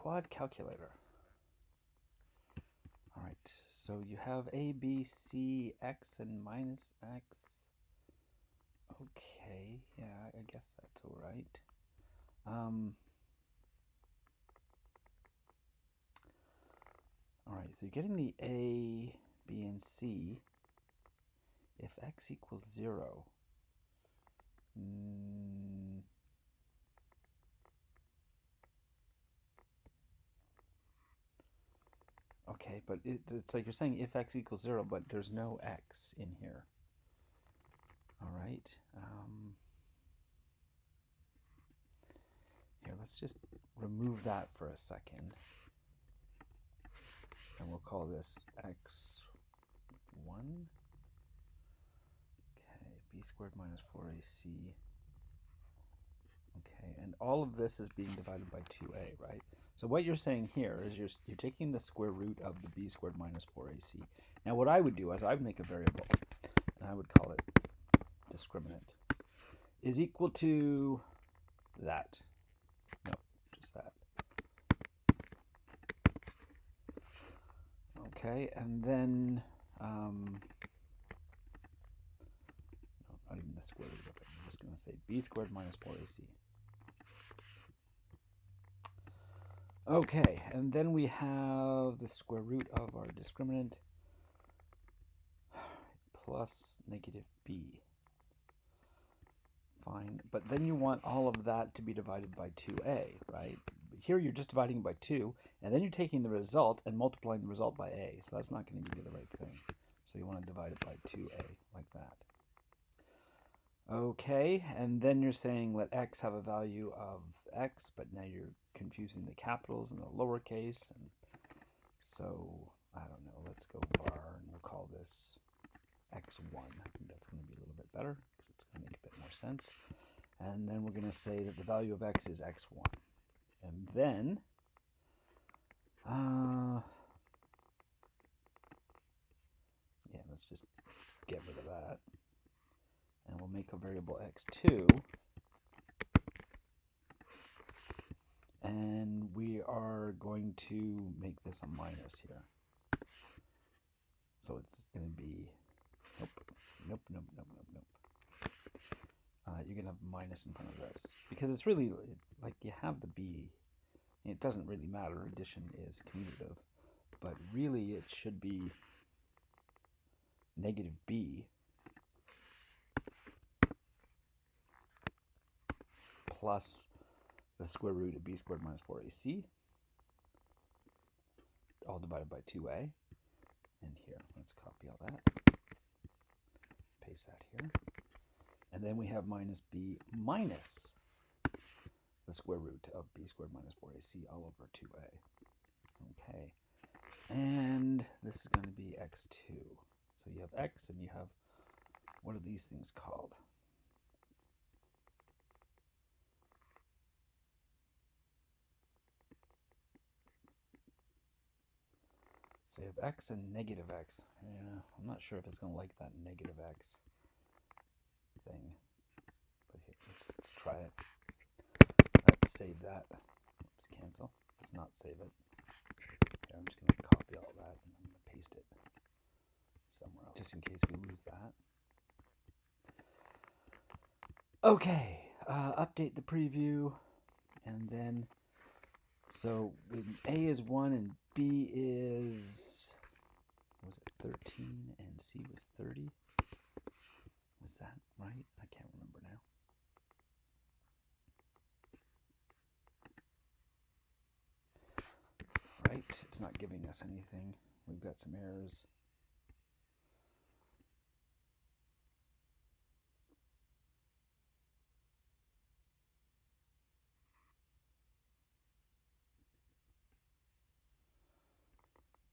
quad calculator. All right, so you have a, b, c, x, and minus x. Okay, yeah, I guess that's all right. All right, so you're getting the a, b, and c if x equals 0. Okay, but it's like you're saying if x equals 0, but there's no x in here. All right. Here, let's just remove that for a second. And we'll call this x1. Okay, b squared minus 4ac. Okay, and all of this is being divided by 2a, right? So what you're saying here is you're taking the square root of the b squared minus 4ac. Now what I would do is I would make a variable, and I would call it discriminant, is equal to that. No, just that. Okay, and then, no, not even the square root of it. I'm just going to say b squared minus 4ac. Okay, and then we have the square root of our discriminant plus negative b. Fine, but then you want all of that to be divided by 2a, right? Here you're just dividing by 2, and then you're taking the result and multiplying the result by a, so that's not going to give you the right thing. So you want to divide it by 2a, like that. Okay, and then you're saying let x have a value of x, but now you're confusing the capitals and the lowercase, and so, I don't know, let's go var, and we'll call this x1. I think that's going to be a little bit better, because it's going to make a bit more sense. And then we're going to say that the value of x is x1. And then, yeah, let's just get rid of that. And we'll make a variable x2. And we are going to make this a minus here. So it's going to be, nope. You're going to have minus in front of this. Because it's really, like, you have the b. It doesn't really matter. Addition is commutative. But really, it should be negative b plus the square root of b squared minus 4ac, all divided by 2a. And here, let's copy all that. Paste that here. And then we have minus b minus the square root of b squared minus 4ac all over 2a. Okay. And this is going to be x2. So you have x and you have, what are these things called? So you have x and negative x. Yeah, I'm not sure if it's going to like that negative x thing. But here, let's try it. Let's save that. Oops, cancel. Let's not save it. Here, I'm just going to copy all that and I'm going to paste it somewhere else, just in case we lose that. Okay, update the preview, and then, so A is 1 and B is, was it 13 and C was 30? Was that right? I can't remember now. Right, it's not giving us anything. We've got some errors.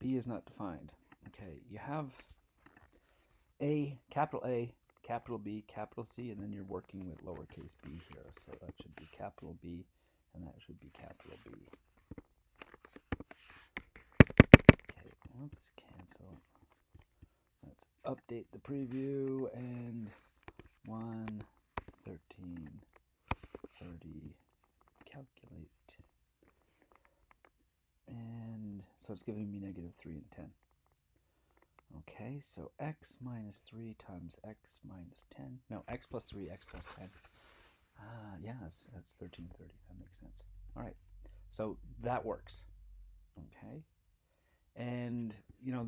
B is not defined. Okay, you have A, capital B, capital C, and then you're working with lowercase b here. So that should be capital B, and that should be capital B. Okay, whoops, cancel. Let's update the preview, and 1, 13, 30, calculate. So it's giving me negative 3 and 10. Okay, so x minus 3 times x minus 10. No, x plus 3, x plus 10. Yeah, that's 1330. That makes sense. All right, so that works. Okay, and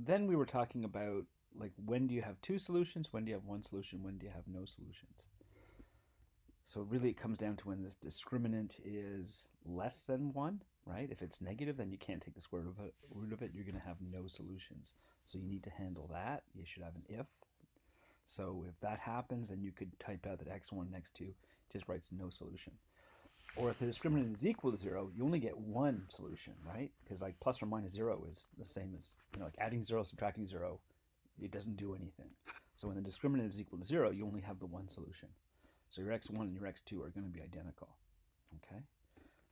then we were talking about, like, when do you have two solutions, when do you have one solution, when do you have no solutions. So really it comes down to when this discriminant is less than 1, right? If it's negative, then you can't take the square root of it. You're going to have no solutions. So you need to handle that. You should have an if. So if that happens, then you could type out that x1 and x2 just writes no solution. Or if the discriminant is equal to 0, you only get one solution, right? Because like plus or minus 0 is the same as, like adding 0, subtracting 0, it doesn't do anything. So when the discriminant is equal to 0, you only have the one solution. So your x1 and your x2 are going to be identical, okay?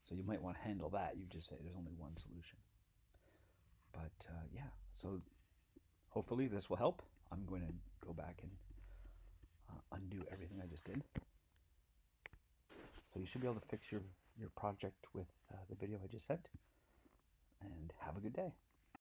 So you might want to handle that. You just say there's only one solution. But yeah, so hopefully this will help. I'm going to go back and undo everything I just did. So you should be able to fix your project with the video I just sent. And have a good day.